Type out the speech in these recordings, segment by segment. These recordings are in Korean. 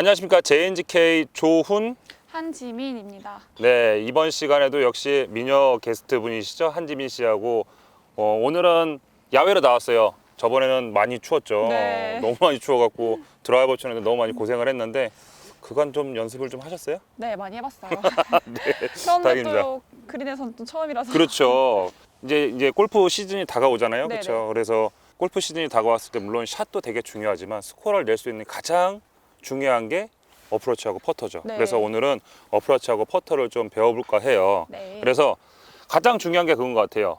안녕하십니까. JNGK 조훈 한지민입니다. 네, 이번 시간에도 역시 미녀 게스트 분이시죠. 한지민 씨하고 오늘은 야외로 나왔어요. 저번에는 많이 추웠죠. 네. 너무 많이 추워갖고 드라이버 치는데 너무 많이 고생을 했는데 그간 좀 연습을 좀 하셨어요? 네, 많이 해봤어요. 네, 처음에 다행입니다. 또 그린에서는 또 처음이라서. 그렇죠. 이제 골프 시즌이 다가오잖아요. 네네. 그렇죠. 그래서 골프 시즌이 다가왔을 때 물론 샷도 되게 중요하지만 스코어를 낼 수 있는 가장 중요한 게 어프로치하고 퍼터죠. 네. 그래서 오늘은 어프로치하고 퍼터를 좀 배워볼까 해요. 네. 그래서 가장 중요한 게 그건 것 같아요.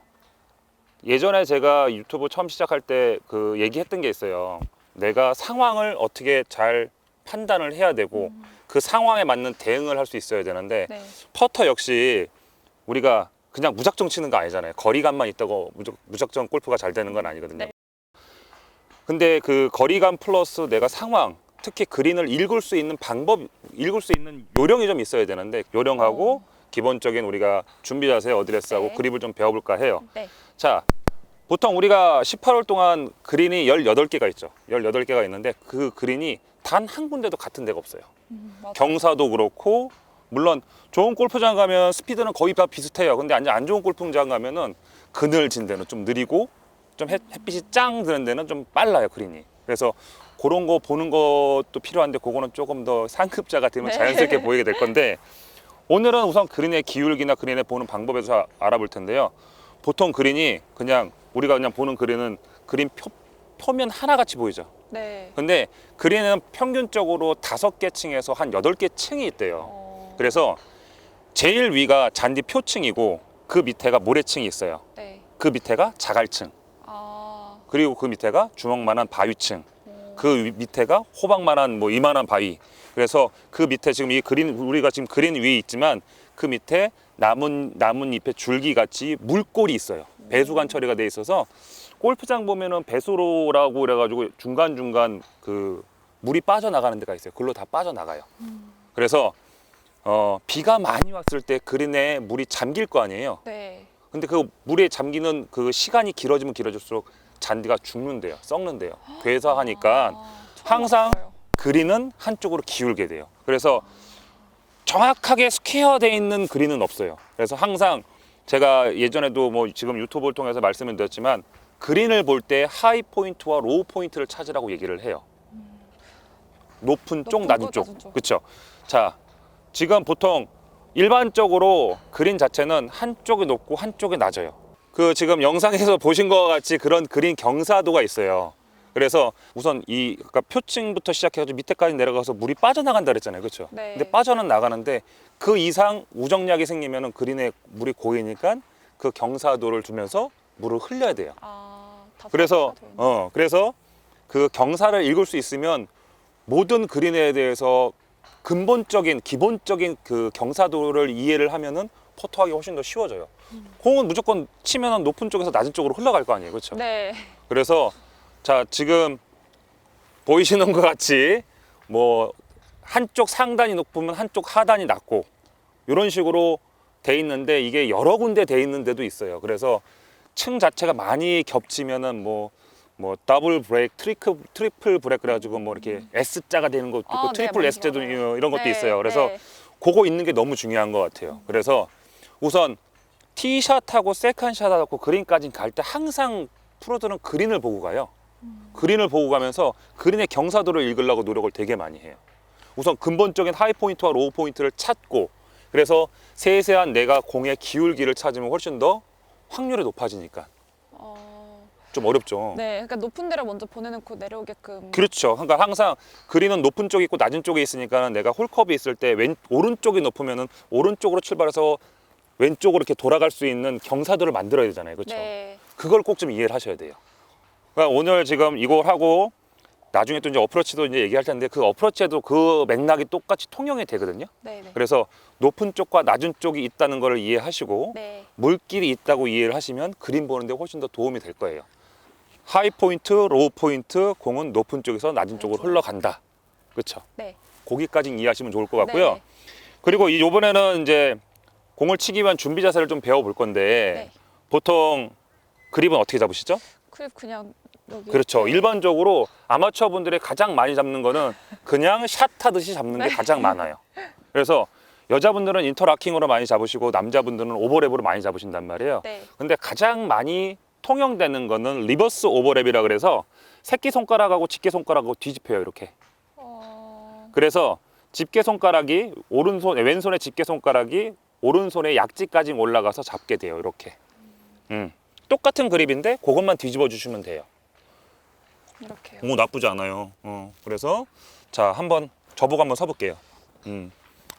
예전에 제가 유튜브 처음 시작할 때 그 얘기했던 게 있어요. 내가 상황을 어떻게 잘 판단을 해야 되고 그 상황에 맞는 대응을 할 수 있어야 되는데 네. 퍼터 역시 우리가 그냥 무작정 치는 거 아니잖아요. 거리감만 있다고 무작정 골프가 잘 되는 건 아니거든요. 네. 근데 그 거리감 플러스 내가 상황, 특히 그린을 읽을 수 있는 방법, 읽을 수 있는 요령이 좀 있어야 되는데 요령하고 기본적인 우리가 준비 자세, 어드레스하고 네. 그립을 좀 배워볼까 해요. 네. 자, 보통 우리가 18홀 동안 그린이 18개가 있죠. 18개가 있는데 그 그린이 단 한 군데도 같은 데가 없어요. 맞아요. 경사도 그렇고 물론 좋은 골프장 가면 스피드는 거의 다 비슷해요. 근데 안 좋은 골프장 가면은 그늘진 데는 좀 느리고 좀 햇빛이 짱 드는 데는 좀 빨라요, 그린이. 그래서 그런 거 보는 것도 필요한데 그거는 조금 더 상급자가 되면 네. 자연스럽게 보이게 될 건데 오늘은 우선 그린의 기울기나 그린을 보는 방법에서 알아볼 텐데요. 보통 그린이 그냥 우리가 그냥 보는 그린은 그린 표면 하나같이 보이죠. 네. 근데 그린은 평균적으로 5개 층에서 한 8개 층이 있대요. 그래서 제일 위가 잔디 표층이고 그 밑에가 모래층이 있어요. 네. 그 밑에가 자갈층, 아. 그리고 그 밑에가 주먹만한 바위층, 그 밑에가 호박만한 뭐 이만한 바위. 그래서 그 밑에 지금 이 그린, 우리가 지금 그린 위에 있지만 그 밑에 나뭇잎의 줄기 같이 물골이 있어요. 배수관 처리가 돼 있어서 골프장 보면은 배수로라고 그래가지고 중간중간 그 물이 빠져나가는 데가 있어요. 그걸로 다 빠져나가요. 그래서 비가 많이 왔을 때 그린에 물이 잠길 거 아니에요. 네. 근데 그 물에 잠기는 그 시간이 길어지면 길어질수록 잔디가 죽는데요, 썩는데요. 괴사하니까 처음 항상 알았어요. 그린은 한쪽으로 기울게 돼요. 그래서 정확하게 스퀘어되어 있는 그린은 없어요. 그래서 항상 제가 예전에도 뭐 지금 유튜브를 통해서 말씀을 드렸지만 그린을 볼 때 하이 포인트와 로우 포인트를 찾으라고 얘기를 해요. 높은 쪽, 높은 낮은 곳, 쪽. 낮은 쪽. 그렇죠. 자, 지금 보통 일반적으로 그린 자체는 한쪽이 높고 한쪽이 낮아요. 그 지금 영상에서 보신 것과 같이 그런 그린 경사도가 있어요. 그래서 우선 이 그러니까 표층부터 시작해서 밑에까지 내려가서 물이 빠져나간다 그랬잖아요. 그렇죠? 네. 근데 빠져는 나가는데 그 이상 우정약이 생기면은 그린에 물이 고이니까 그 경사도를 주면서 물을 흘려야 돼요. 다 그래서 설계가 되어 있네. 그래서 그 경사를 읽을 수 있으면 모든 그린에 대해서 근본적인 기본적인 그 경사도를 이해를 하면은 퍼터하기 훨씬 더 쉬워져요. 공은 무조건 치면은 높은 쪽에서 낮은 쪽으로 흘러갈 거 아니에요, 그렇죠? 네. 그래서 자, 지금 보이시는 것 같이 뭐 한쪽 상단이 높으면 한쪽 하단이 낮고 이런 식으로 돼 있는데 이게 여러 군데 돼 있는 데도 있어요. 그래서 층 자체가 많이 겹치면은 뭐 더블 브레이크, 트리플 브레이크 그래가지고 뭐 이렇게 S자가 되는 것도 있고 네, 트리플 뭔지 S자도 알아요. 이런 것도 네, 있어요. 그래서 네. 그거 있는 게 너무 중요한 것 같아요. 그래서 우선 티샷하고 세컨샷하고 그린까지 갈 때 항상 프로들은 그린을 보고 가요. 그린을 보고 가면서 그린의 경사도를 읽으려고 노력을 되게 많이 해요. 우선 근본적인 하이 포인트와 로우 포인트를 찾고 그래서 세세한 내가 공의 기울기를 찾으면 훨씬 더 확률이 높아지니까 좀 어렵죠. 네. 그러니까 높은 데를 먼저 보내놓고 내려오게끔. 그렇죠. 그러니까 항상 그린은 높은 쪽이 있고 낮은 쪽에 있으니까 내가 홀컵이 있을 때 오른쪽이 높으면은 오른쪽으로 출발해서 왼쪽으로 이렇게 돌아갈 수 있는 경사도를 만들어야 되잖아요. 그렇죠? 네. 그걸 꼭 좀 이해를 하셔야 돼요. 그러니까 오늘 지금 이걸 하고 나중에 또 이제 어프로치도 이제 얘기할 텐데 그 어프로치에도 그 맥락이 똑같이 통용이 되거든요. 네. 네. 그래서 높은 쪽과 낮은 쪽이 있다는 걸 이해하시고 네. 물길이 있다고 이해를 하시면 그린 보는데 훨씬 더 도움이 될 거예요. 하이 포인트, 로우 포인트, 공은 높은 쪽에서 낮은 쪽으로 흘러간다. 그렇죠? 네. 거기까지 이해하시면 좋을 것 같고요. 네. 그리고 이번에는 이제 공을 치기 위한 준비 자세를 좀 배워볼 건데 네. 보통 그립은 어떻게 잡으시죠? 클립 그냥 여기. 그렇죠. 네. 일반적으로 아마추어 분들이 가장 많이 잡는 거는 그냥 샷 하듯이 잡는 게 가장 많아요. 그래서 여자분들은 인터라킹으로 많이 잡으시고 남자분들은 오버랩으로 많이 잡으신단 말이에요. 네. 근데 가장 많이 통용되는 거는 리버스 오버랩이라 그래서 새끼손가락하고 집게손가락하고 뒤집혀요, 이렇게. 그래서 집게손가락이 왼손의 집게손가락이 오른손의 약지까지 올라가서 잡게 돼요, 이렇게. 똑같은 그립인데 그것만 뒤집어 주시면 돼요. 이렇게요. 오, 나쁘지 않아요. 그래서 자, 한번 저보고 한번 서볼게요.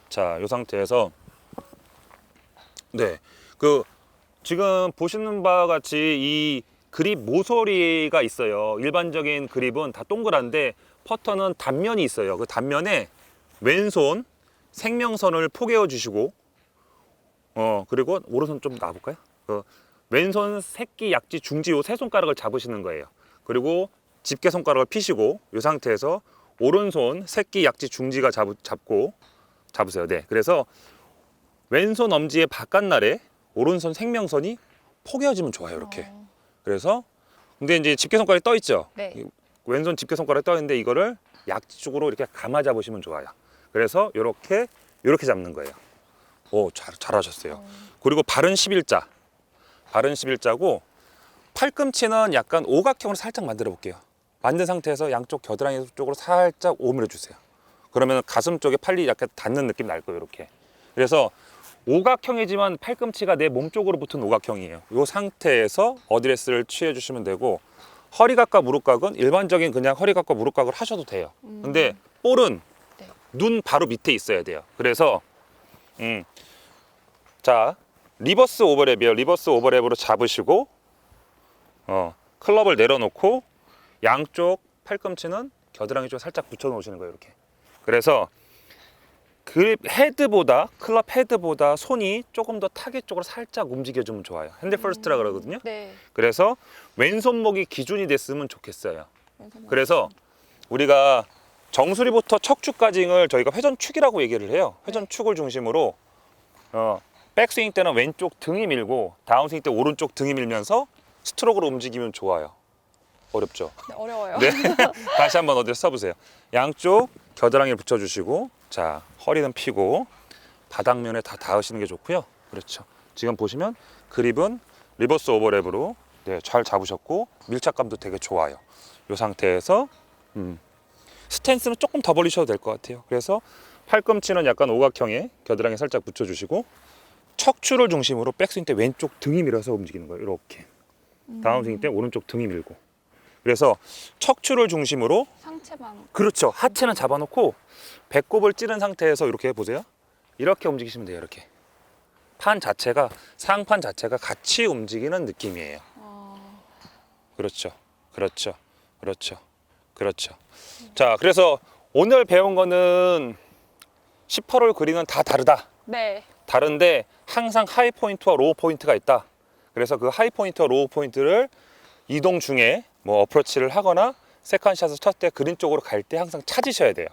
자, 이 상태에서 네, 그 지금 보시는 바와 같이 이 그립 모서리가 있어요. 일반적인 그립은 다 동그란데 퍼터는 단면이 있어요. 그 단면에 왼손 생명선을 포개어 주시고 그리고 오른손 좀 놔볼까요? 그 왼손 새끼 약지 중지 요 세 손가락을 잡으시는 거예요. 그리고 집게 손가락을 피시고 이 상태에서 오른손 새끼 약지 중지가 잡으세요. 네, 그래서 왼손 엄지의 바깥날에 오른손 생명선이 포개어지면 좋아요, 이렇게. 그래서 근데 이제 집게 손가락이 떠 있죠. 네. 왼손 집게 손가락이 떠 있는데 이거를 약지 쪽으로 이렇게 감아 잡으시면 좋아요. 그래서 이렇게 잡는 거예요. 오, 잘하셨어요. 그리고 발은 11자고 팔꿈치는 약간 오각형으로 살짝 만들어 볼게요. 만든 상태에서 양쪽 겨드랑이 쪽으로 살짝 오므려 주세요. 그러면 가슴 쪽에 팔이 약간 닿는 느낌 날 거예요, 이렇게. 그래서 오각형이지만 팔꿈치가 내 몸 쪽으로 붙은 오각형이에요. 이 상태에서 어드레스를 취해 주시면 되고, 허리각과 무릎각은 일반적인 그냥 허리각과 무릎각을 하셔도 돼요. 근데 볼은 네. 눈 바로 밑에 있어야 돼요. 그래서 자, 리버스 오버랩이에요. 리버스 오버랩으로 잡으시고 클럽을 내려놓고 양쪽 팔꿈치는 겨드랑이 쪽에 살짝 붙여 놓으시는 거예요, 이렇게. 그래서 그립 헤드보다, 클럽 헤드보다 손이 조금 더 타겟 쪽으로 살짝 움직여주면 좋아요. 핸드 퍼스트라 그러거든요. 네. 그래서 왼손목이 기준이 됐으면 좋겠어요. 그래서 우리가 정수리부터 척추까지를 저희가 회전축이라고 얘기를 해요. 회전축을 중심으로 백스윙 때는 왼쪽 등이 밀고 다운스윙 때 오른쪽 등이 밀면서 스트로크로 움직이면 좋아요. 어렵죠? 네, 어려워요. 네. 다시 한번 어디서 써보세요. 양쪽 겨드랑이를 붙여주시고, 자, 허리는 펴고 바닥면에 다 닿으시는 게 좋고요. 그렇죠. 지금 보시면 그립은 리버스 오버랩으로 네, 잘 잡으셨고 밀착감도 되게 좋아요. 이 상태에서 스탠스는 조금 더 벌리셔도 될 것 같아요. 그래서 팔꿈치는 약간 오각형에 겨드랑이 살짝 붙여주시고 척추를 중심으로 백스윙 때 왼쪽 등이 밀어서 움직이는 거예요. 이렇게. 다운스윙 때 오른쪽 등이 밀고. 그래서 척추를 중심으로 상체만. 그렇죠. 하체는 잡아놓고 배꼽을 찌른 상태에서 이렇게 해보세요. 이렇게 움직이시면 돼요. 이렇게. 판 자체가 상판 자체가 같이 움직이는 느낌이에요. 그렇죠. 그렇죠. 그렇죠. 그렇죠. 자, 그래서 오늘 배운 거는 18홀 그린은 다 다르다. 네. 다른데 항상 하이 포인트와 로우 포인트가 있다. 그래서 그 하이 포인트와 로우 포인트를 이동 중에 뭐 어프로치를 하거나 세컨샷을 쳤을 때 그린 쪽으로 갈 때 항상 찾으셔야 돼요.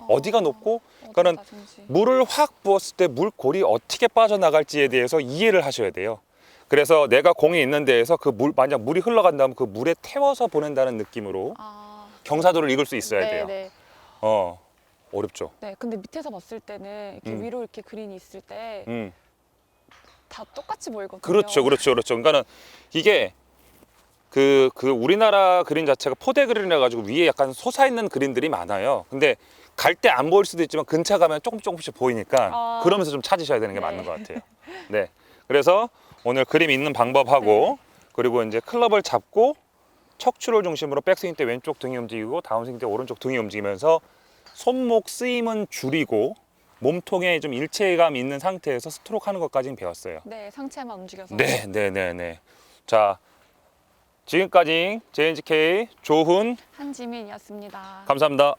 어디가 높고, 그러니까는 물을 확 부었을 때 물골이 어떻게 빠져나갈지에 대해서 이해를 하셔야 돼요. 그래서 내가 공이 있는 데에서 그 물, 만약 물이 흘러간다면 그 물에 태워서 보낸다는 느낌으로 경사도를 읽을 수 있어야 돼요. 네. 어렵죠. 네. 근데 밑에서 봤을 때는 이렇게 위로 이렇게 그린이 있을 때 다 똑같이 보이거든요. 그렇죠. 그러니까는 이게 그 우리나라 그린 자체가 포대 그린이라 가지고 위에 약간 솟아 있는 그린들이 많아요. 근데 갈 때 안 보일 수도 있지만 근처 가면 조금씩 보이니까 그러면서 좀 찾으셔야 되는 게 맞는 것 같아요. 네. 그래서 오늘 그림 있는 방법하고 그리고 이제 클럽을 잡고 척추를 중심으로 백스윙 때 왼쪽 등이 움직이고 다운스윙 때 오른쪽 등이 움직이면서 손목 쓰임은 줄이고 몸통에 좀 일체감 있는 상태에서 스트로크 하는 것까지는 배웠어요. 네, 상체만 움직여서. 네. 자, 지금까지 JNGK 조훈 한지민이었습니다. 감사합니다.